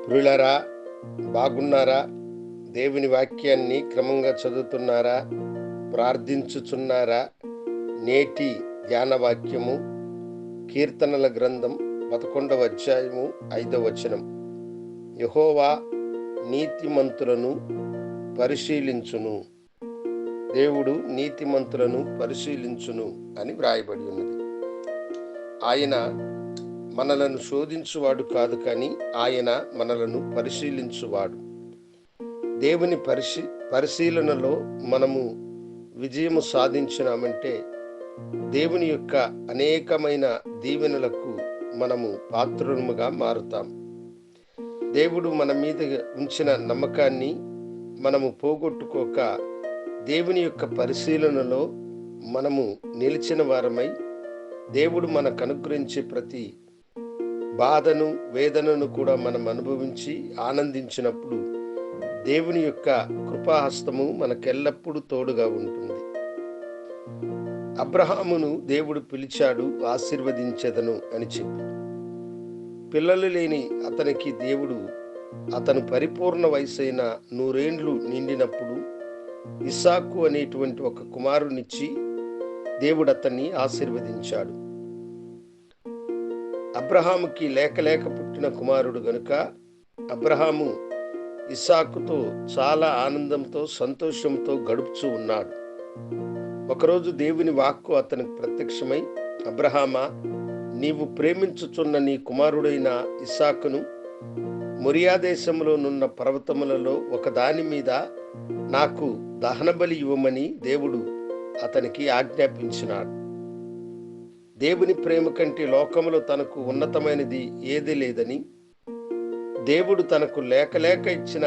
ప్రియులారా, బాగున్నారా? దేవుని వాక్యాన్ని క్రమంగా చదువుతున్నారా? ప్రార్థించుచున్నారా? నేటి ధ్యాన వాక్యము కీర్తనల గ్రంథం 11వ అధ్యాయము 5వ వచనం. యెహోవా నీతిమంతులను పరిశీలించును. దేవుడు నీతిమంతులను పరిశీలించును అని వ్రాయబడి ఉన్నది. ఆయన మనలను శోధించువాడు కాదు, కానీ ఆయన మనలను పరిశీలించువాడు. దేవుని పరిశీలనలో మనము విజయము సాధించినామంటే దేవుని యొక్క అనేకమైన దీవెనలకు మనము పాత్రులముగా మారుతాం. దేవుడు మన మీద ఉంచిన నమ్మకాన్ని మనము పోగొట్టుకోక దేవుని యొక్క పరిశీలనలో మనము నిలిచిన వారమై దేవుడు మనకు అనుగ్రహించే ప్రతి బాధను, వేదనను కూడా మనం అనుభవించి ఆనందించినప్పుడు దేవుని యొక్క కృపాహస్తము మనకెల్లప్పుడూ తోడుగా ఉంటుంది. అబ్రహామును దేవుడు పిలిచాడు, ఆశీర్వదించెదను అని చెప్పి. పిల్లలు లేని అతనికి దేవుడు అతను పరిపూర్ణ వయసైన 100 ఏండ్లు నిండినప్పుడు ఇస్సాకు అనేటువంటి ఒక కుమారునిచ్చి దేవుడు అతన్ని ఆశీర్వదించాడు. అబ్రహాముకి లేక పుట్టిన కుమారుడు గనుక అబ్రహాము ఇస్సాకుతో చాలా ఆనందంతో, సంతోషంతో గడుపుచూ ఉన్నాడు. ఒకరోజు దేవుని వాక్కు అతనికి ప్రత్యక్షమై, అబ్రహామా, నీవు ప్రేమించుచున్న నీ కుమారుడైన ఇస్సాకును మొరియా దేశంలో నున్న పర్వతములలో ఒకదాని మీద నాకు దహనబలి ఇవ్వమని దేవుడు అతనికి ఆజ్ఞాపించినాడు. దేవుని ప్రేమ కంటే లోకములో తనకు ఉన్నతమైనది ఏది లేదని, దేవుడు తనకు లేక ఇచ్చిన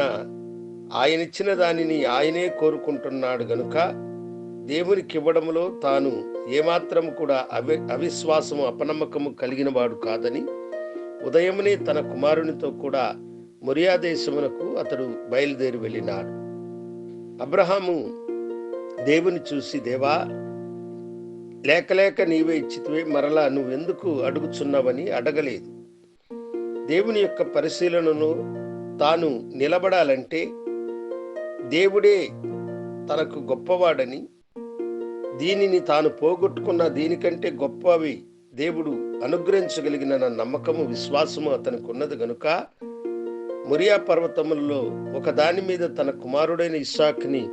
ఆయనిచ్చిన దానిని ఆయనే కోరుకుంటున్నాడు గనుక దేవునికి ఇవ్వడంలో తాను ఏమాత్రం కూడా అవిశ్వాసము, అపనమ్మకము కలిగిన వాడు కాదని ఉదయమునే తన కుమారునితో కూడా మొరియా దేశమునకు అతడు బయలుదేరి వెళ్ళినాడు. అబ్రహాము దేవుని చూసి, దేవా, లేక నీవే ఇచ్చితివే, మరలా నువ్వెందుకు అడుగుచున్నావని అడగలేదు. దేవుని యొక్క పరిశీలనను తాను నిలబడాలంటే దేవుడే తనకు గొప్పవాడని, దీనిని తాను పోగొట్టుకున్న దీనికంటే గొప్పవి దేవుడు అనుగ్రహించగలిగిన నమ్మకము, విశ్వాసము అతనికి ఉన్నది గనుక మొరియా పర్వతములలో ఒక దాని మీద తన కుమారుడైన ఇస్సాకుని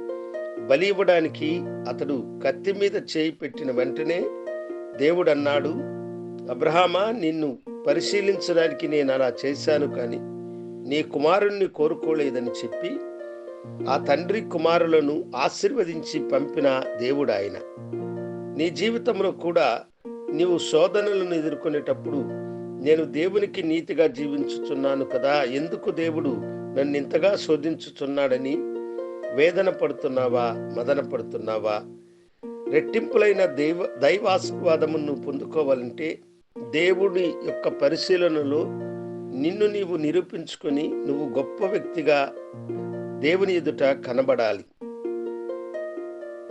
బలి ఇవ్వడానికి అతడు కత్తి మీద చేయి పెట్టిన వెంటనే దేవుడు అన్నాడు, అబ్రహామా, నిన్ను పరిశీలించడానికి నేను అలా చేశాను, కానీ నీ కుమారుణ్ణి కోరుకోలేదని చెప్పి ఆ తండ్రి కుమారులను ఆశీర్వదించి పంపిన దేవుడు ఆయన. నీ జీవితంలో కూడా నీవు శోధనలను ఎదుర్కొనేటప్పుడు, నేను దేవునికి నీతిగా జీవించుచున్నాను కదా, ఎందుకు దేవుడు నన్ను ఇంతగా శోధించుచున్నాడని వేదన పడుతున్నావా, మదన పడుతున్నావా? రెట్టింపులైన దైవాశీర్వాదమును పొందుకోవాలంటే దేవుడి యొక్క పరిశీలనలో నిన్ను నీవు నిరూపించుకొని నువ్వు గొప్ప వ్యక్తిగా దేవుని ఎదుట కనబడాలి.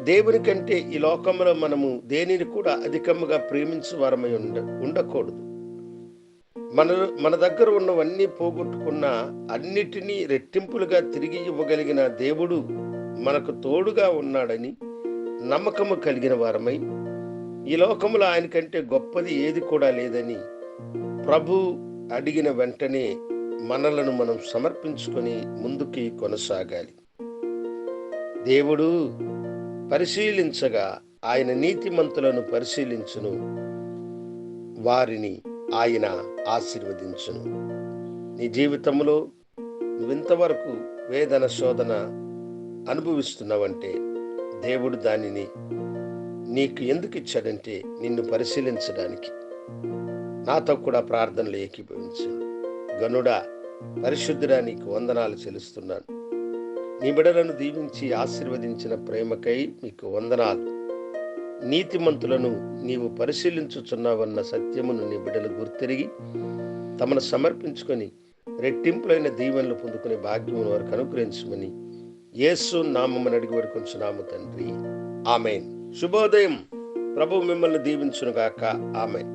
దేవుని కంటే ఈ లోకంలో మనము దేనిని కూడా అధికముగా ప్రేమించే వారమై ఉండకూడదు. మన దగ్గర ఉన్నవన్నీ పోగొట్టుకున్న అన్నిటినీ రెట్టింపులుగా తిరిగి ఇవ్వగలిగిన దేవుడు మనకు తోడుగా ఉన్నాడని నమ్మకము కలిగిన వారమై, ఈ లోకములో ఆయన కంటే గొప్పది ఏది కూడా లేదని ప్రభు అడిగిన వెంటనే మనలను మనం సమర్పించుకొని ముందుకి కొనసాగాలి. దేవుడు పరిశీలించగా ఆయన నీతిమంతులను పరిశీలించును, వారిని ఆయన ఆశీర్వదించును. నీ జీవితంలో నువ్వింతవరకు వేదన, శోధన అనుభవిస్తున్నావంటే దేవుడు దానిని నీకు ఎందుకు ఇచ్చాడంటే నిన్ను పరిశీలించడానికి. నాతో కూడా ప్రార్థనలు ఏకీభవించండి. గనుడా, పరిశుద్ధుడా, నీకు వందనాలు చెల్లిస్తున్నాను. నీ బిడ్డలను దీవించి ఆశీర్వదించిన ప్రేమకై మీకు వందనాలు. నీతిమంతులను నీవు పరిశీలించుచున్నావన్న సత్యమును నీ బిడ్డలు గుర్తిరిగి తమను సమర్పించుకొని రెట్టింపులైన దీవెనలు పొందుకునే భాగ్యమును వారికి అనుగ్రహించమని యేసు నామమున అడిగి వేడుకొంచున్నాము తండ్రి. ఆమేన్. శుభోదయం. ప్రభు మిమ్మల్ని దీవించునుగాక. ఆమేన్.